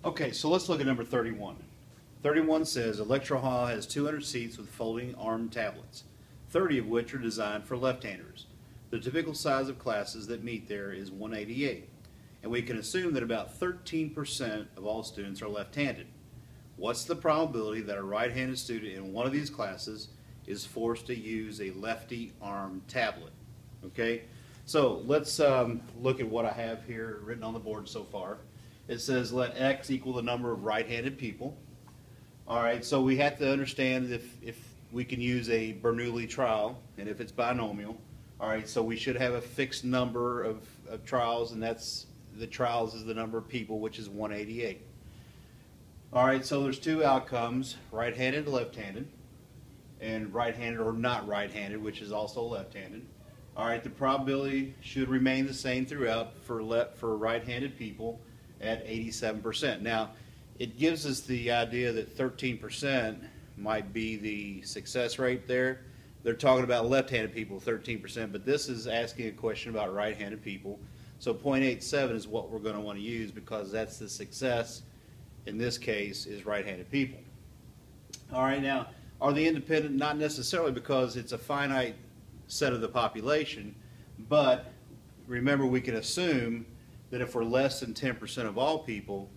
Okay, so let's look at number 31. 31 says a lecture hall has 200 seats with folding arm tablets, 30 of which are designed for left-handers. The typical size of classes that meet there is 188, and we can assume that about 13% of all students are left-handed. What's the probability that a right-handed student in one of these classes is forced to use a lefty arm tablet? Okay, so let's look at what I have here written on the board so far. It says let X equal the number of right-handed people. All right, so we have to understand if we can use a Bernoulli trial, and if it's binomial. All right, so we should have a fixed number of trials, and that's the trials is the number of people, which is 188. All right, so there's two outcomes, right-handed, left-handed, and right-handed or not right-handed, which is also left-handed. All right, the probability should remain the same throughout for right-handed people at 87%. Now, it gives us the idea that 13% might be the success rate there. They're talking about left-handed people, 13%, but this is asking a question about right-handed people. So 0.87 is what we're going to want to use because that's the success, in this case, is right-handed people. All right, now, are they independent? Not necessarily, because it's a finite set of the population, but remember, we can assume that if we're less than 10% of all people,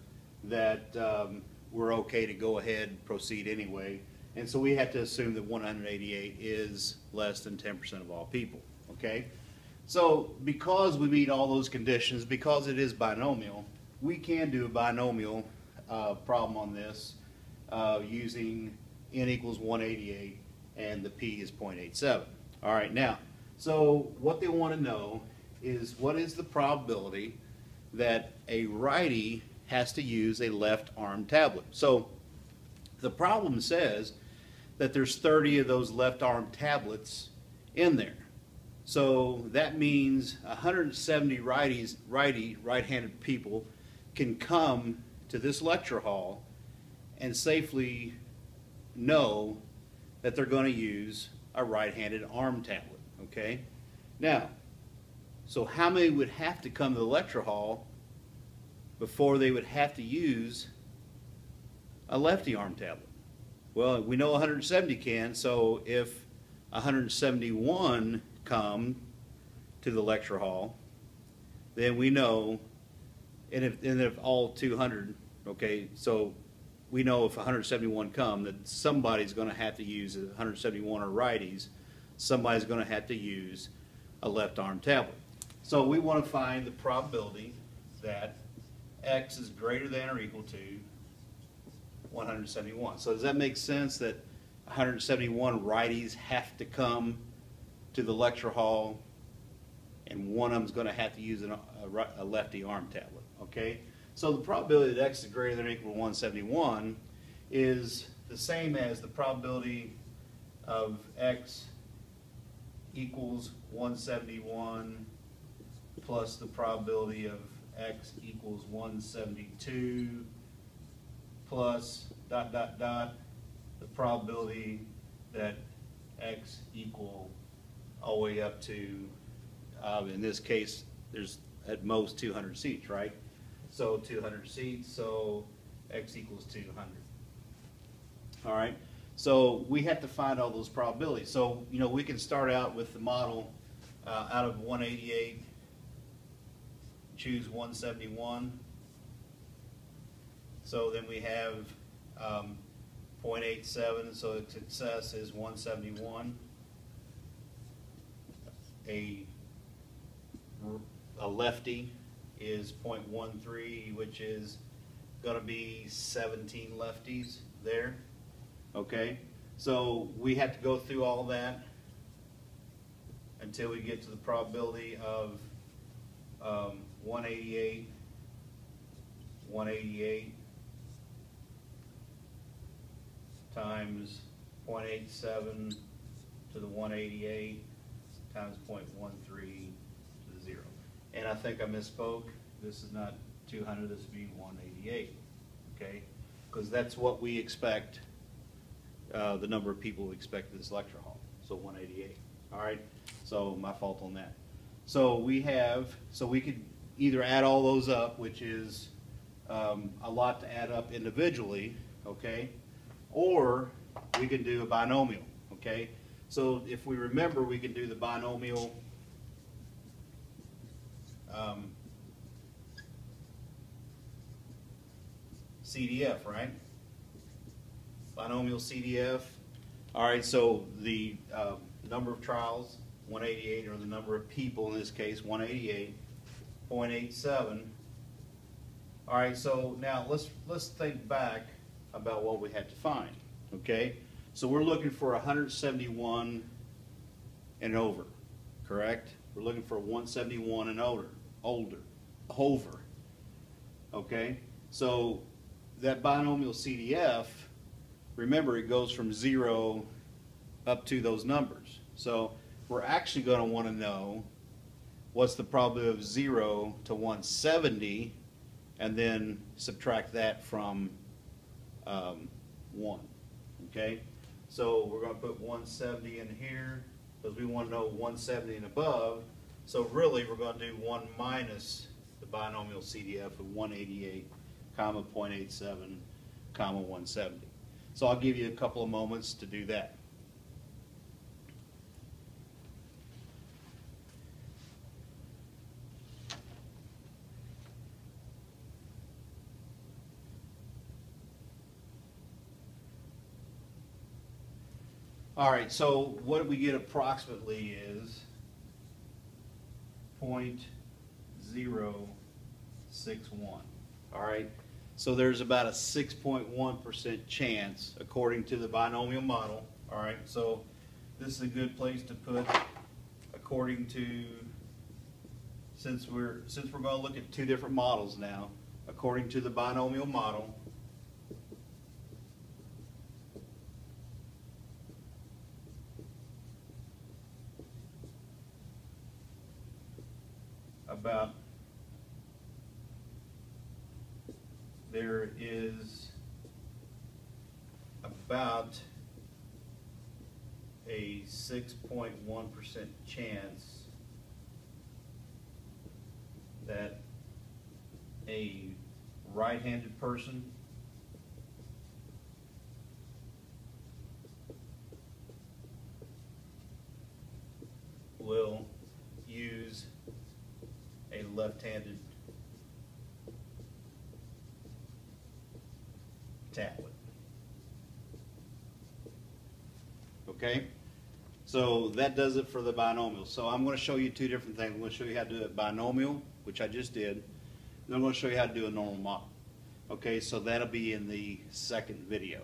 that we're okay to go ahead and proceed anyway. And so we have to assume that 188 is less than 10% of all people, okay? So because we meet all those conditions, because it is binomial, we can do a binomial problem on this using n equals 188 and the p is 0.87. All right, now, so what they want to know is what is the probability that a righty has to use a left arm tablet. So the problem says that there's 30 of those left arm tablets in there. So that means 170 right-handed people can come to this lecture hall and safely know that they're going to use a right-handed arm tablet, okay? Now, so how many would have to come to the lecture hall before they would have to use a lefty arm tablet? Well, we know 170 can, so if 171 come to the lecture hall, then we know, and if all 200, okay, so we know if 171 come, that somebody's going to have to use, 171 are righties, somebody's going to have to use a left arm tablet. So we want to find the probability that X is greater than or equal to 171. So does that make sense that 171 righties have to come to the lecture hall and one of them is going to have to use a lefty arm tablet, okay? So the probability that X is greater than or equal to 171 is the same as the probability of X equals 171 plus the probability of X equals 172 plus ... the probability that X equal all the way up to, in this case, there's at most 200 seats, right? So 200 seats, so X equals 200. All right, so we have to find all those probabilities. So, you know, we can start out with the model out of 188, choose 171. So then we have 0.87, so the success is 171. A lefty is 0.13, which is going to be 17 lefties there. Okay, so we have to go through all that until we get to the probability of 188 times 0.87 to the 188 times 0.13 to the 0. And I think I misspoke. This is not 200, this would be 188, okay? Because that's what we expect, the number of people we expect at this lecture hall, so 188. All right, so my fault on that. So we have, so we could either add all those up, which is a lot to add up individually, okay? Or we can do a binomial, okay? So if we remember, we can do the binomial CDF, right? Binomial CDF. All right, so the number of trials, 188, or the number of people in this case, 188.87. All right, so now let's think back about what we had to find, okay? So we're looking for 171 and over, correct? We're looking for 171 and over, okay? So that binomial CDF, remember, it goes from 0 up to those numbers. So we're actually going to want to know what's the probability of 0 to 170, and then subtract that from 1, okay? So we're going to put 170 in here because we want to know 170 and above. So really we're going to do 1 minus the binomial CDF of 188, comma 0.87, comma 170. So I'll give you a couple of moments to do that. All right, so what we get approximately is 0.061. All right, so there's about a 6.1% chance according to the binomial model. All right, so this is a good place to put according to, since we're going to look at two different models now, according to the binomial model, there is about a 6.1% chance that a right-handed person will use a left-handed tablet. Okay? So that does it for the binomial. So I'm going to show you two different things. I'm going to show you how to do a binomial, which I just did, and I'm going to show you how to do a normal model. Okay, so that'll be in the second video.